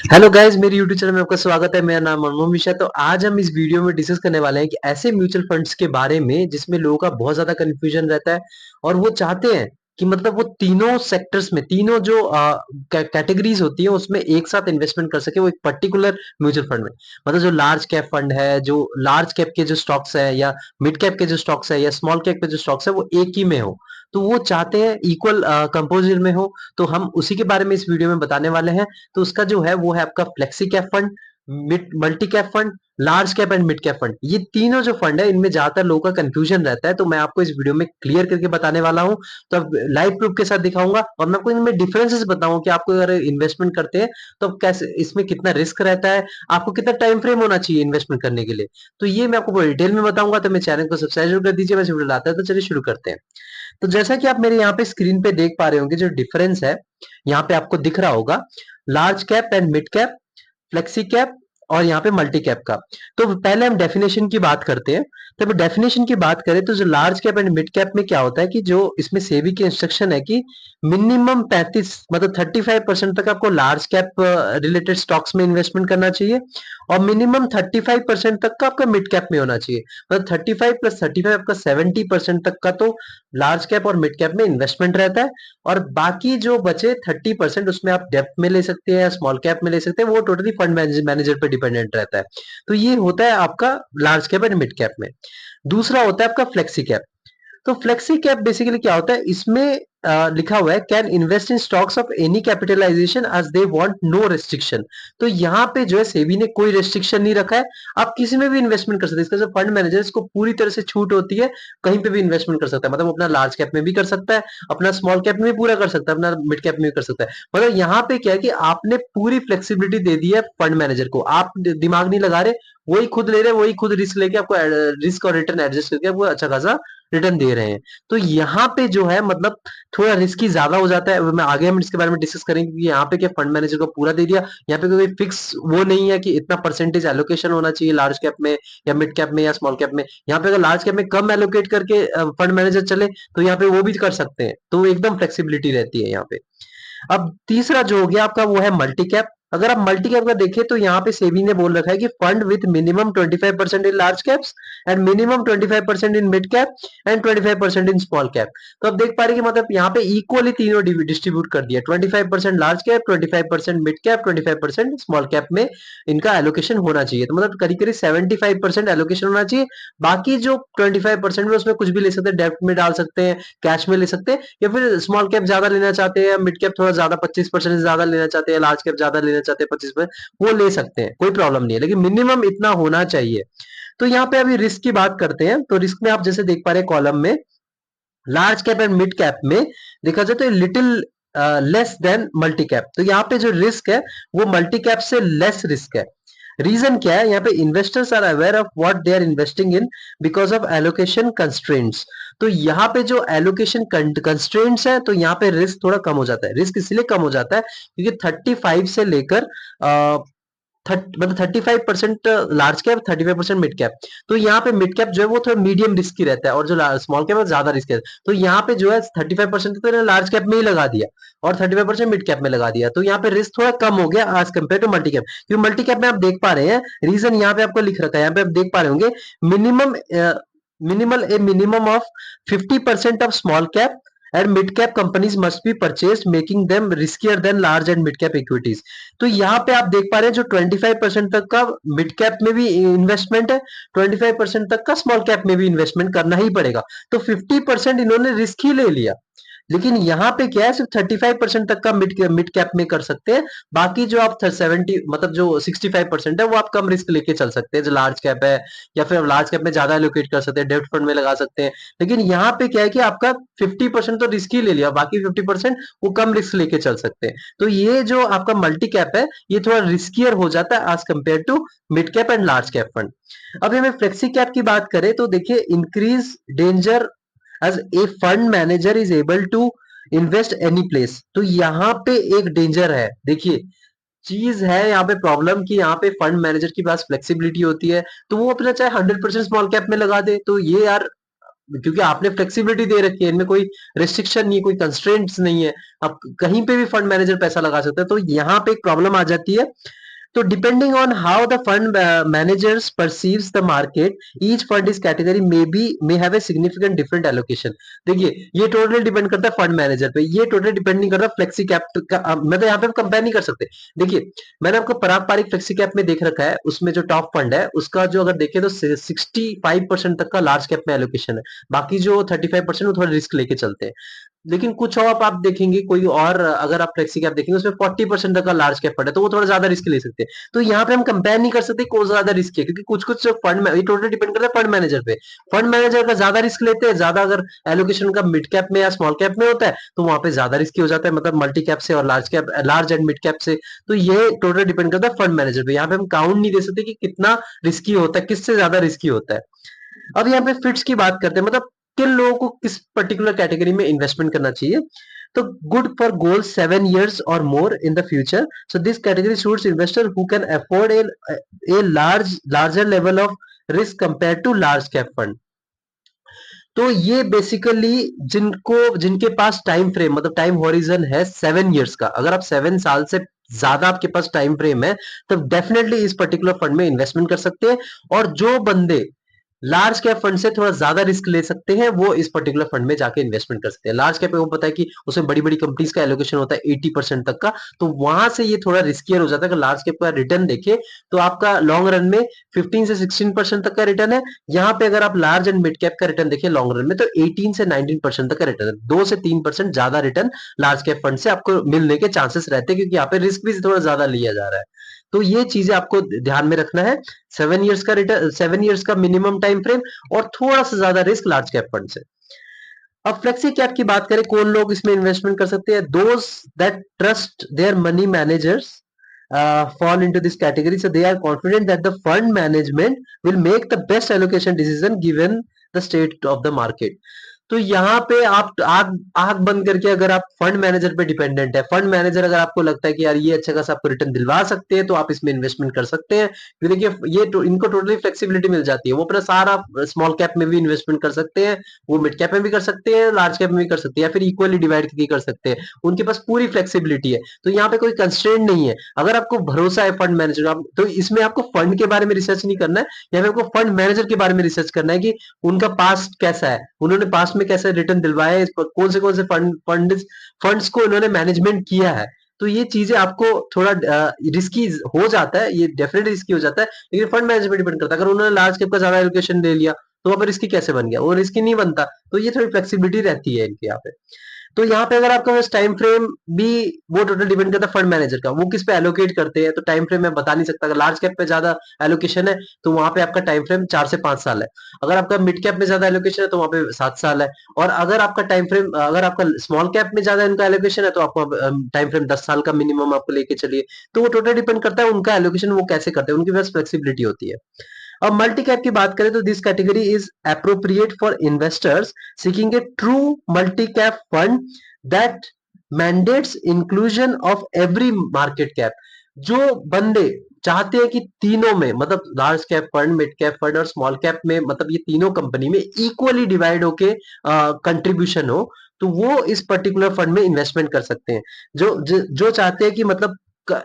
Hello guys, मेरी YouTube channel में आपका स्वागत है। मेरा नाम मनमोहन मिश्रा। तो आज हम इस वीडियो में डिस्कस करने वाले हैं कि ऐसे म्यूचुअल फंड्स के बारे में जिसमें लोगों का बहुत ज्यादा कंफ्यूजन रहता है और वो चाहते हैं कि मतलब वो तीनों सेक्टर्स में तीनों जो कैटेगरीज होती है उसमें एक साथ इन्वेस्टमेंट कर सके वो एक पर्टिकुलर म्यूचुअल फंड में। मतलब जो लार्ज कैप फंड है, जो लार्ज कैप के जो स्टॉक्स है या मिड कैप के जो स्टॉक्स है या स्मॉल कैप के जो स्टॉक्स है वो एक ही में हो। तो वो चाहते हैं इक्वल कंपोजिशन में हो। तो हम उसी के बारे में इस वीडियो में बताने वाले हैं। तो उसका जो है वो है आपका flexi cap fund, mid multi cap fund, large cap and mid cap fund. ये तीनों जो फंड है इनमें ज्यादातर लोगों का कंफ्यूजन रहता है, तो मैं आपको इस वीडियो में क्लियर करके बताने वाला हूं। तो अब लाइव प्रूफ के साथ दिखाऊंगा और मैं आपको इनमें डिफरेंसेस बताऊंगा कि आपको अगर इन्वेस्टमेंट करते हैं तो अब कैसे इसमें कितना रिस्क रहता है, आपको कितना टाइम फ्रेम होना चाहिए इन्वेस्टमेंट करने के लिए। तो ये मैं आपको डिटेल में बताऊंगा। तो मेरे चैनल को सब्सक्राइब जरूर कर दीजिए। वैसे वीडियो लाता है तो चलिए शुरू करते हैं। तो जैसा कि आप मेरे यहाँ पे स्क्रीन पे देख पा रहे होंगे, जो डिफरेंस है यहाँ पे आपको दिख रहा होगा, large cap and mid cap, flexi cap और यहाँ पे मल्टी कैप का। तो पहले हम डेफिनेशन की बात करते हैं। तो अगर डेफिनेशन की बात करें तो जो large cap and mid cap में क्या होता है कि जो इसमें सेबी की इंस्ट्रक्शन है कि मिनिमम 35 मतलब 35% तक आपको लार्ज कैप रिलेटेड स्टॉक्स में इन्वेस्टमेंट करना चाहिए और मिनिमम 35% तक का आपका मिड कैप में होना चाहिए। मतलब 35 प्लस 35 आपका 70% तक का तो लार्ज कैप और मिड कैप में इन्वेस्टमेंट रहता है। और बाकी जो बचे 30% उसमें आप डेप्थ में ले सकते हैं या स्मॉल कैप में ले सकते हैं, वो टोटली फंड मैनेजर पे डिपेंडेंट रहता है। तो ये होता है आपका large cap and mid cap में। दूसरा होता है आपका फ्लेक्सी कैप। तो फ्लेक्सी कैप बेसिकली क्या होता है, इसमें लिखा हुआ है can invest in stocks of any capitalization as they want no restriction. तो यहाँ पे जो है सेबी ने कोई रेस्ट्रिक्शन नहीं रखा है, आप किसी में भी इन्वेस्टमेंट कर सकते हैं। इसका जो फंड मैनेजर इसको पूरी तरह से छूट होती है, कहीं पे भी इन्वेस्टमेंट कर सकता है। मतलब अपना लार्ज कैप में भी कर सकता है, अपना स्मॉल कैप में भी पूरा कर सकता है, अपना मिड कैप में भी कर सकता है। मतलब यहाँ पे क्या है कि आपने पूरी फ्लेक्सिबिलिटी दे दी है फंड मैनेजर को, आप दिमाग नहीं लगा रहे, वही खुद ले रहे, वही खुद रिस्क लेके आपको रिस्क और रिटर्न एडजस्ट करके आपको अच्छा खासा रिटर्न दे रहे हैं। तो यहाँ पे जो है मतलब थोड़ा रिस्की ज्यादा हो जाता है। मैं आगे हम इसके बारे में डिस्कस करेंगे कि यहाँ पे क्या फंड मैनेजर को पूरा दे दिया, यहाँ पे कोई फिक्स वो नहीं है कि इतना परसेंटेज एलोकेशन होना चाहिए लार्ज कैप में या मिड कैप में या स्मॉल कैप में। यहाँ पे अगर लार्ज कैप में कम एलोकेट करके फंड मैनेजर चले तो यहाँ पे वो भी कर सकते हैं, तो एकदम फ्लेक्सिबिलिटी रहती है यहाँ पे। अब तीसरा जो हो गया आपका वो है मल्टी कैप। अगर आप मल्टी कैप का देखें तो यहाँ पे सेबी ने बोल रखा है कि fund with minimum 25% in large caps and minimum 25% in mid cap and 25% in small cap. तो आप देख पा रहे हैं कि मतलब यहाँ पे इक्वली तीनों डिस्ट्रीब्यूट कर दिया, 25% large cap, 25% mid cap, 25% small cap में इनका एलोकेशन होना चाहिए। तो मतलब करीब करीब 75% एलोकेशन होना चाहिए। बाकी जो 25% में उसमें कुछ भी ले सकते हैं, डेप्ट में डाल सकते हैं, कैश में ले सकते हैं, या फिर स्मॉल कैप ज्यादा लेना चाहते हैं, मिड कैप थोड़ा ज्यादा 25% से ज्यादा लेना चाहते हैं, लार्ज कैप ज्यादा लेना चाहते हैं 25%, वो ले सकते हैं, कोई प्रॉब्लम नहीं है, लेकिन मिनिमम इतना होना चाहिए। तो यहाँ पे अभी रिस्क की बात करते हैं। तो रिस्क में आप जैसे देख पा रहे हैं कॉलम में, large cap and mid cap में देखा जाए तो little less than multi cap. तो यहाँ पे जो रिस्क है वो मल्टी कैप से लेस रिस्क है। रीजन क्या है, यहाँ पे investors are aware of what they are investing in because of allocation constraints. तो यहाँ पे जो एलोकेशन कंस्ट्रेंट्स है तो यहाँ पे रिस्क थोड़ा कम हो जाता है। रिस्क इसलिए कम हो जाता है क्योंकि 35 से लेकर मतलब 35% लार्ज कैप, 35% मिड कैप। तो यहाँ पे मिड कैप जो है वो थोड़ा मीडियम रिस्की रहता है और जो स्मॉल कैप है ज्यादा रिस्की है। तो यहाँ पे जो है 35% तो इन्होंने लार्ज कैप में ही लगा दिया और 35% मिड कैप में लगा दिया। तो यहाँ पे रिस्क थोड़ा कम हो गया as compare to multi cap. क्योंकि मल्टी कैप में आप देख पा रहे हैं, रीजन यहाँ पे आपको लिख रखा है, यहाँ पे आप देख पा रहे होंगे, minimum minimum of 50% of small cap and mid cap companies must be purchased making them riskier than large and mid cap equities। तो यहाँ पे आप देख पा रहे हैं जो 25% तक का मिड कैप में भी इन्वेस्टमेंट है, 25% तक का स्मॉल कैप में भी इन्वेस्टमेंट करना ही पड़ेगा। तो 50% इन्होंने रिस्क ही ले लिया। लेकिन यहाँ पे क्या है, सिर्फ 35% तक का मिड कैप में कर सकते हैं। बाकी जो आप 70 मतलब जो 65% है वो आप कम रिस्क लेके चल सकते हैं, जो लार्ज कैप है, या फिर लार्ज कैप में ज्यादा एलोकेट कर सकते हैं, डेब्ट फंड में लगा सकते हैं। लेकिन यहाँ पे क्या है कि आपका 50% तो रिस्क ही ले लिया, बाकी 50% वो कम रिस्क लेके चल सकते हैं। तो ये जो आपका मल्टी कैप है ये थोड़ा रिस्कियर हो जाता है as compare to mid cap and large cap fund. अब हमें फ्लेक्सी कैप की बात करें तो देखिए, increase danger as a fund manager is able to invest any place। तो यहाँ पे एक डेंजर है, देखिए चीज है यहाँ पे प्रॉब्लम कि यहाँ पे फंड मैनेजर के पास फ्लेक्सिबिलिटी होती है, तो वो अपना चाहे 100% स्मॉल कैप में लगा दे, तो ये यार क्योंकि आपने फ्लेक्सिबिलिटी दे रखी है, इनमें कोई रिस्ट्रिक्शन नहीं है, कोई कंस्ट्रेंट्स नहीं है, आप कहीं पे भी फंड मैनेजर पैसा लगा सकते हैं। तो यहाँ पे एक प्रॉब्लम आ जाती है। तो depending on how the fund managers perceives the market, each fund is category may have a significant different allocation। देखिए ये टोटली डिपेंड करता है फंड मैनेजर पे, ये टोटली डिपेंड नहीं करता फ्लेक्सी कैप का। मतलब यहाँ पे हम कंपेयर नहीं कर सकते। देखिए मैंने आपको पारंपरिक फ्लेक्सी कैप में देख रखा है, उसमें जो टॉप फंड है उसका जो अगर देखें तो 65% तक का लार्ज कैप में एलोकेशन है, बाकी जो 35% वो थोड़ा रिस्क लेके चलते हैं। लेकिन कुछ और आप देखेंगे कोई और, अगर आप फ्लेक्सी कैप देखेंगे उसमें 40% तक का लार्ज कैप फंड है, तो वो थोड़ा ज्यादा रिस्क ले सकते हैं। तो यहाँ पे हम कंपेयर नहीं कर सकते कौन ज्यादा रिस्क है, क्योंकि कुछ कुछ फंड में ये टोटल डिपेंड करता है फंड मैनेजर पे। फंड मैनेजर का ज्यादा रिस्क लेते हैं, ज्यादा अगर एलोकेशन का मिड कैप में या स्मॉल कैप में होता है तो वहां पे ज्यादा रिस्की हो जाता है, मतलब मल्टी कैप से और large cap, large and mid cap से। तो ये टोटल डिपेंड करता है फंड मैनेजर पे। यहाँ पे हम काउंट नहीं दे सकते कि कितना रिस्की होता है, किससे ज्यादा रिस्की होता है। अब यहाँ पे फिट्स की बात करते हैं, मतलब किन लोगों को किस पर्टिकुलर कैटेगरी में इन्वेस्टमेंट करना चाहिए। तो गुड फॉर गोल 7 years और more in the future, so this category suits investor who can afford a larger level of risk compare to large cap fund. तो ये बेसिकली जिनके पास टाइम फ्रेम, मतलब टाइम होरिजन है 7 years का, अगर आप 7 साल से ज्यादा आपके पास टाइम फ्रेम है तो डेफिनेटली इस पर्टिकुलर फंड में इन्वेस्टमेंट कर सकते हैं। और जो बंदे लार्ज कैप फंड से थोड़ा ज्यादा रिस्क ले सकते हैं वो इस पर्टिकुलर फंड में जाके इन्वेस्टमेंट कर सकते हैं। लार्ज कैप में वो पता है कि उसमें बड़ी बड़ी कंपनीज का एलोकेशन होता है 80% तक का, तो वहां से ये थोड़ा रिस्कियर हो जाता है। अगर लार्ज कैप का रिटर्न देखे तो आपका लॉन्ग रन में 15 से 16% तक का रिटर्न है। यहाँ पे अगर आप लार्ज एंड मिड कैप का रिटर्न देखें लॉन्ग रन में तो 18 से 19% तक का रिटर्न है, 2 से 3% ज्यादा रिटर्न लार्ज कैप फंड से आपको मिलने के चांसेस रहते हैं, क्योंकि यहाँ पे रिस्क भी थोड़ा ज्यादा लिया जा रहा है। तो ये चीजें आपको ध्यान में रखना है। 7 years का रिटर्न, 7 years का मिनिमम टाइम फ्रेम, और थोड़ा सा ज्यादा रिस्क लार्ज कैप फंड से। अब फ्लेक्सी कैप की बात करें, कौन लोग इसमें इन्वेस्टमेंट कर सकते हैं। Those that trust their money managers fall into this category, so they are confident that the fund management will make the best allocation decision given the state of the market। तो यहाँ पे आप आग आग बंद करके अगर आप फंड मैनेजर पे डिपेंडेंट है, फंड मैनेजर अगर आपको लगता है कि यार ये अच्छा खासा आपको रिटर्न दिलवा सकते हैं तो आप इसमें इन्वेस्टमेंट कर सकते हैं। क्योंकि देखिए ये तो इनको टोटली फ्लेक्सिबिलिटी मिल जाती है, वो अपना सारा स्मॉल कैप में भी इन्वेस्टमेंट कर सकते हैं, वो मिड कैप में भी कर सकते हैं, लार्ज कैप में भी कर सकते हैं, या फिर इक्वली डिवाइड करके कर सकते हैं। उनके पास पूरी फ्लेक्सिबिलिटी है, तो यहाँ पे कोई कंस्ट्रेंट नहीं है। अगर आपको भरोसा है फंड मैनेजर आप, तो इसमें आपको फंड के बारे में रिसर्च नहीं करना है, यहाँ पे आपको फंड मैनेजर के बारे में रिसर्च करना है कि उनका पास्ट कैसा है, उन्होंने पास्ट में कैसे रिटर्न दिलवाए, कौन से फंड्स को उन्होंने मैनेजमेंट किया है। तो ये चीजें आपको थोड़ा रिस्की हो जाता है, ये डेफिनेटली रिस्की हो जाता है, लेकिन फंड मैनेजर पे डिपेंड करता है। अगर उन्होंने लार्ज कैप का ज्यादा एलोकेशन ले लिया तो वहां पर रिस्की कैसे बन गया, वो रिस्की नहीं बनता। तो ये थोड़ी फ्लेक्सिबिलिटी रहती है इनके यहाँ पे। तो यहाँ पे अगर आपका बस टाइम फ्रेम भी, वो टोटल डिपेंड करता है फंड मैनेजर का, वो किस पे एलोकेट करते हैं। तो टाइम फ्रेम मैं बता नहीं सकता, अगर लार्ज कैप पे ज्यादा एलोकेशन है तो वहां पे आपका टाइम फ्रेम 4 से 5 साल है, अगर आपका मिड कैप में ज्यादा एलोकेशन है तो वहां पे 7 साल है, और अगर आपका टाइम फ्रेम, अगर आपका स्मॉल कैप में ज्यादा इनका एलोकेशन है तो आपको टाइम फ्रेम 10 साल का मिनिमम आपको लेके चलिए। तो वो टोटल डिपेंड करता है उनका एलोकेशन वो कैसे करते हैं, उनकी पास फ्लेक्सिबिलिटी होती है। अब मल्टी कैप की बात करें तो this category is appropriate for investors seeking A true multi cap fund that mandates inclusion of every market cap. जो बंदे चाहते हैं कि तीनों में, मतलब large cap fund, mid cap fund और स्मॉल कैप में, मतलब ये तीनों कंपनी में इक्वली डिवाइड होके कंट्रीब्यूशन हो, तो वो इस पर्टिकुलर फंड में इन्वेस्टमेंट कर सकते हैं। जो चाहते हैं कि मतलब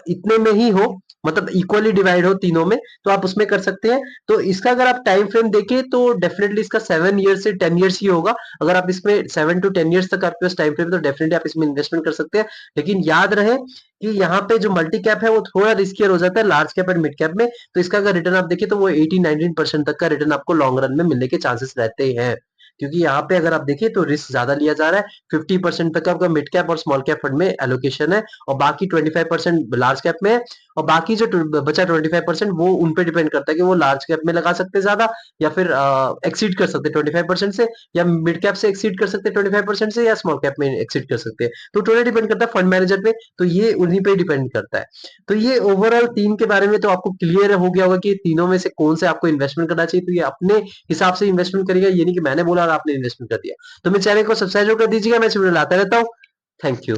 इतने में ही हो, मतलब इक्वली डिवाइड हो तीनों में, तो आप उसमें कर सकते हैं। तो इसका अगर आप टाइम फ्रेम देखें तो डेफिनेटली इसका 7 years से 10 years ही होगा। अगर आप इसमें 7 to 10 years तक आपके पास टाइम फ्रेम तो डेफिनेटली आप इसमें इन्वेस्टमेंट कर सकते हैं। लेकिन याद रहे कि यहाँ पे जो मल्टी कैप है वो थोड़ा रिस्कियर हो जाता है large cap and mid cap में। तो इसका अगर रिटर्न आप देखें तो वो 18-19% तक का रिटर्न आपको लॉन्ग रन में मिलने के चांसेस रहते हैं। क्योंकि यहाँ पे अगर आप देखिए तो रिस्क ज्यादा लिया जा रहा है, 50% तक आपका मिड कैप और स्मॉल कैप फंड में एलोकेशन है, और बाकी 25% लार्ज कैप में है, और बाकी जो बचा 25% वो उन पे डिपेंड करता है कि वो लार्ज कैप में लगा सकते हैं ज्यादा, या फिर एक्सीड कर सकते हैं 25% से, या मिड कैप से एक्सीड कर सकते हैं 25% से, या स्मॉल कैप में एक्सीड कर सकते हैं। तो टोटल डिपेंड करता है फंड मैनेजर पे, तो ये उन्हीं पे डिपेंड करता है। तो ये ओवरऑल तीन के बारे में तो आपको क्लियर हो गया होगा कि तीनों में से कौन से आपको इन्वेस्टमेंट करना चाहिए। तो ये अपने हिसाब से इन्वेस्टमेंट करिएगा, ये नहीं कि मैंने बोला और आपने इन्वेस्टमेंट कर दिया। तो मेरे चैनल को सब्सक्राइब कर दीजिएगा, मैं इस वीडियो लाता रहता हूँ। Thank you.